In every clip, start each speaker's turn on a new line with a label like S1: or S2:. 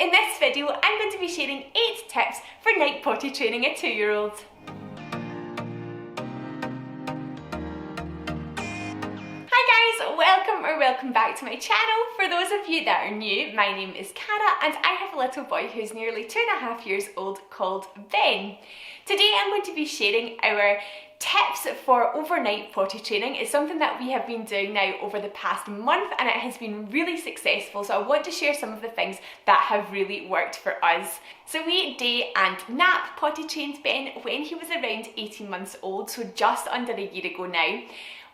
S1: In this video, I'm going to be sharing 8 tips for night potty training a 2-year-old. Hi guys, welcome back to my channel. For those of you that are new, my name is Cara and I have a little boy who's nearly 2.5 years old called Ben. Today I'm going to be sharing our tips for overnight potty training. It's something that we have been doing now over the past month and it has been really successful, so I want to share some of the things that have really worked for us. So we day and nap potty trained Ben when he was around 18 months old, so just under a year ago now.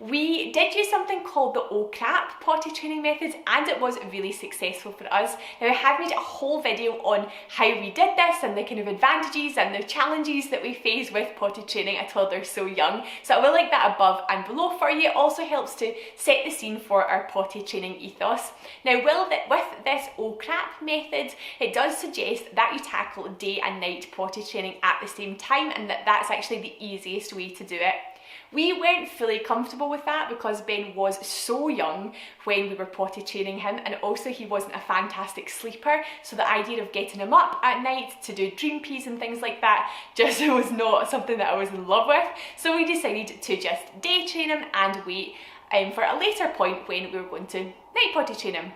S1: We did use something called the OCRAP potty training method and it was really successful for us. Now I have made a whole video on how we did this and the kind of advantages and the challenges that we face with potty training a toddler so young. So I will link that above and below for you. It also helps to set the scene for our potty training ethos. Now with this OCRAP method, it does suggest that you tackle day and night potty training at the same time, and that's actually the easiest way to do it. We weren't fully comfortable with that because Ben was so young when we were potty training him, and also he wasn't a fantastic sleeper, so the idea of getting him up at night to do dream pees and things like that just was not something that I was in love with. So we decided to just day train him and wait for a later point when we were going to night potty train him.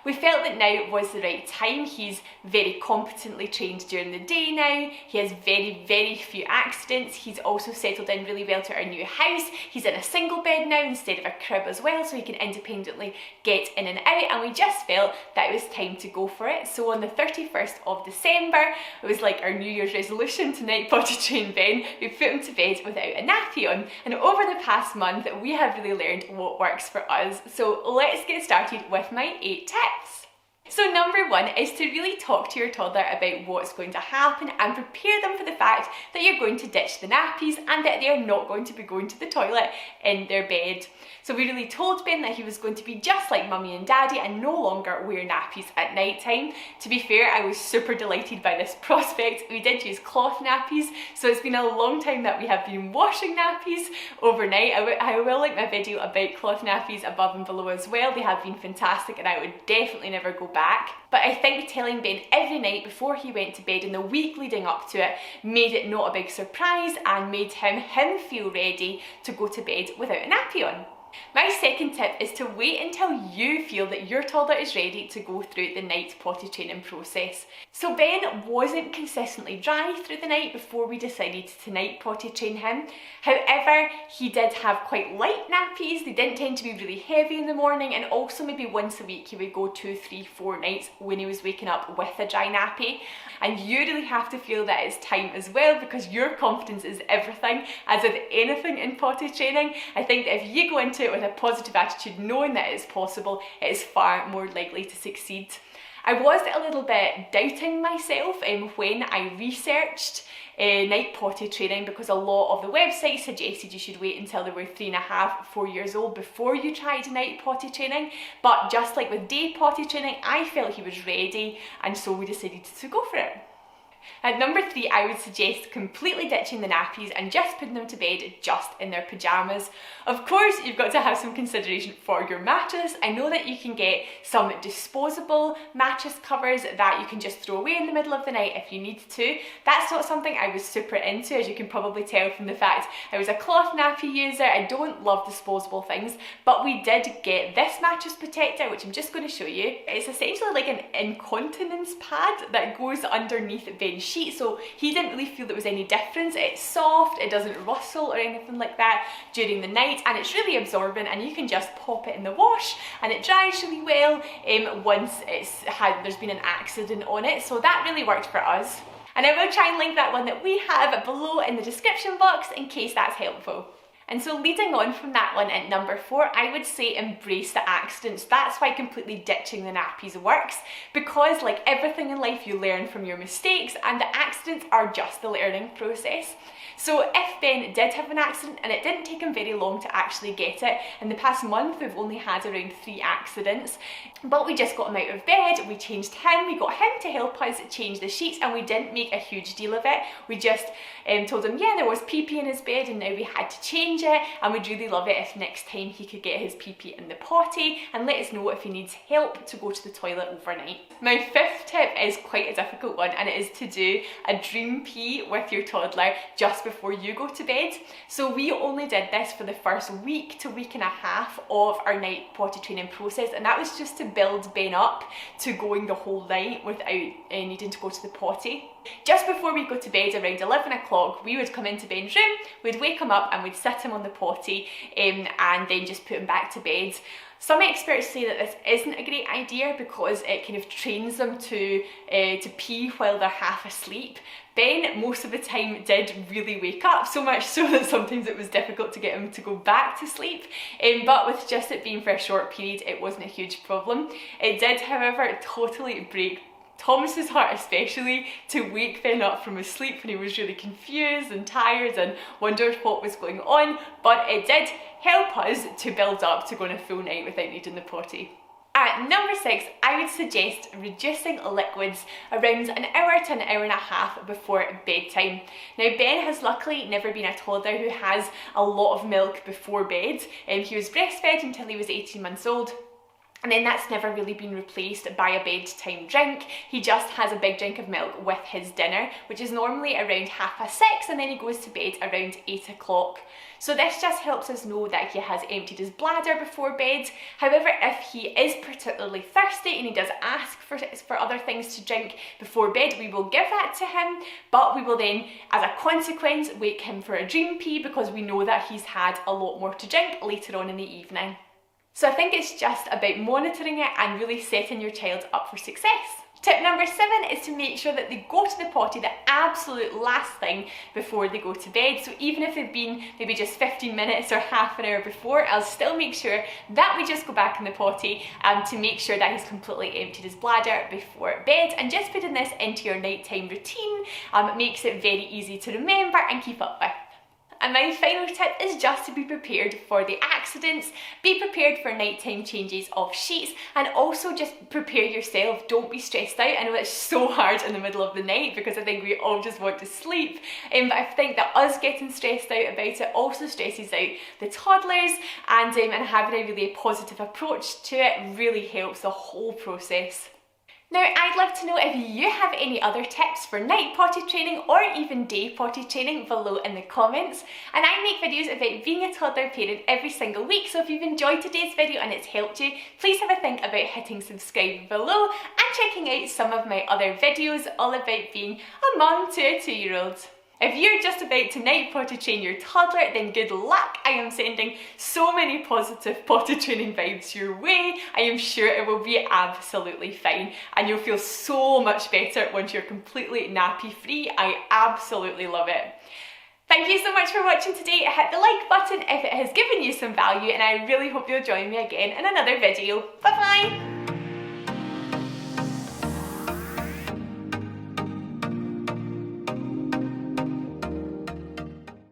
S1: We felt that now was the right time. He's very competently trained during the day now. He has very few accidents. He's also settled in really well to our new house. He's in a single bed now instead of a crib as well, so he can independently get in and out, and we just felt that it was time to go for it. So on the 31st of December, it was like our New Year's resolution to night potty train Ben. We put him to bed without a nappy on, and over the past month we have really learned what works for us. So let's get started with my 8 tips. So number 1 is to really talk to your toddler about what's going to happen and prepare them for the fact that you're going to ditch the nappies and that they're not going to be going to the toilet in their bed. So we really told Ben that he was going to be just like mummy and daddy and no longer wear nappies at night time. To be fair, I was super delighted by this prospect. We did use cloth nappies, so it's been a long time that we have been washing nappies overnight. I will link my video about cloth nappies above and below as well. They have been fantastic and I would definitely never go back. But I think telling Ben every night before he went to bed in the week leading up to it made it not a big surprise and made him feel ready to go to bed without a nappy on. My second tip is to wait until you feel that your toddler is ready to go through the night potty training process. So Ben wasn't consistently dry through the night before we decided to night potty train him. However, he did have quite light nappies. They didn't tend to be really heavy in the morning, and also maybe once a week he would go 2, 3, 4 nights when he was waking up with a dry nappy. And you really have to feel that it's time as well, because your confidence is everything. As with anything in potty training, I think that if you go into it with a positive attitude, knowing that it's possible, it is far more likely to succeed. I was a little bit doubting myself when I researched night potty training, because a lot of the websites suggested you should wait until they were 3.5, 4 years old before you tried night potty training. But just like with day potty training, I felt he was ready, and so we decided to go for it. At number 3, I would suggest completely ditching the nappies and just putting them to bed just in their pyjamas. Of course, you've got to have some consideration for your mattress. I know that you can get some disposable mattress covers that you can just throw away in the middle of the night if you need to. That's not something I was super into, as you can probably tell from the fact I was a cloth nappy user. I don't love disposable things, but we did get this mattress protector, which I'm just going to show you. It's essentially like an incontinence pad that goes underneath Ben's sheet, so he didn't really feel there was any difference. It's soft, it doesn't rustle or anything like that during the night, and it's really absorbent, and you can just pop it in the wash and it dries really well once there's been an accident on it. So that really worked for us, and I will try and link that one that we have below in the description box in case that's helpful. And so leading on from that one, at number 4, I would say embrace the accidents. That's why completely ditching the nappies works, because like everything in life, you learn from your mistakes, and the accidents are just the learning process. So if Ben did have an accident, and it didn't take him very long to actually get it, in the past month we've only had around 3 accidents, but we just got him out of bed, we changed him, we got him to help us change the sheets, and we didn't make a huge deal of it. We just told him, yeah, there was pee-pee in his bed and now we had to change change it, and we'd really love it if next time he could get his pee-pee in the potty, and let us know if he needs help to go to the toilet overnight. My fifth tip is quite a difficult one, and it is to do a dream pee with your toddler just before you go to bed. So we only did this for the first week to week and a half of our night potty training process, and that was just to build Ben up to going the whole night without needing to go to the potty. Just before we go to bed around 11 o'clock, we would come into Ben's room, we'd wake him up and we'd sit him on the potty and then just put him back to bed. Some experts say that this isn't a great idea because it kind of trains them to pee while they're half asleep. Ben, most of the time, did really wake up, so much so that sometimes it was difficult to get him to go back to sleep. But with just it being for a short period, it wasn't a huge problem. It did, however, totally break Thomas's heart, especially, to wake Ben up from his sleep when he was really confused and tired and wondered what was going on, but it did help us to build up to go on a full night without needing the potty. At number 6, I would suggest reducing liquids around an hour to an hour and a half before bedtime. Now, Ben has luckily never been a toddler who has a lot of milk before bed. He was breastfed until he was 18 months old. And then that's never really been replaced by a bedtime drink. He just has a big drink of milk with his dinner, which is normally around 6:30, and then he goes to bed around 8 o'clock. So this just helps us know that he has emptied his bladder before bed. However, if he is particularly thirsty and he does ask for other things to drink before bed, we will give that to him, but we will then, as a consequence, wake him for a dream pee because we know that he's had a lot more to drink later on in the evening. So I think it's just about monitoring it and really setting your child up for success. Tip number 7 is to make sure that they go to the potty the absolute last thing before they go to bed. So even if they've been maybe just 15 minutes or half an hour before, I'll still make sure that we just go back in the potty to make sure that he's completely emptied his bladder before bed. And just putting this into your nighttime routine makes it very easy to remember and keep up with. And my final tip is just to be prepared for the accidents, be prepared for nighttime changes of sheets, and also just prepare yourself. Don't be stressed out. I know it's so hard in the middle of the night because I think we all just want to sleep, but I think that us getting stressed out about it also stresses out the toddlers, and having a really positive approach to it really helps the whole process. Now, I'd love to know if you have any other tips for night potty training or even day potty training below in the comments. And I make videos about being a toddler parent every single week, so if you've enjoyed today's video and it's helped you, please have a think about hitting subscribe below and checking out some of my other videos all about being a mum to a 2-year-old. If you're just about to night potty train your toddler, then good luck. I am sending so many positive potty training vibes your way. I am sure it will be absolutely fine and you'll feel so much better once you're completely nappy free. I absolutely love it. Thank you so much for watching today. Hit the like button if it has given you some value, and I really hope you'll join me again in another video. Bye bye!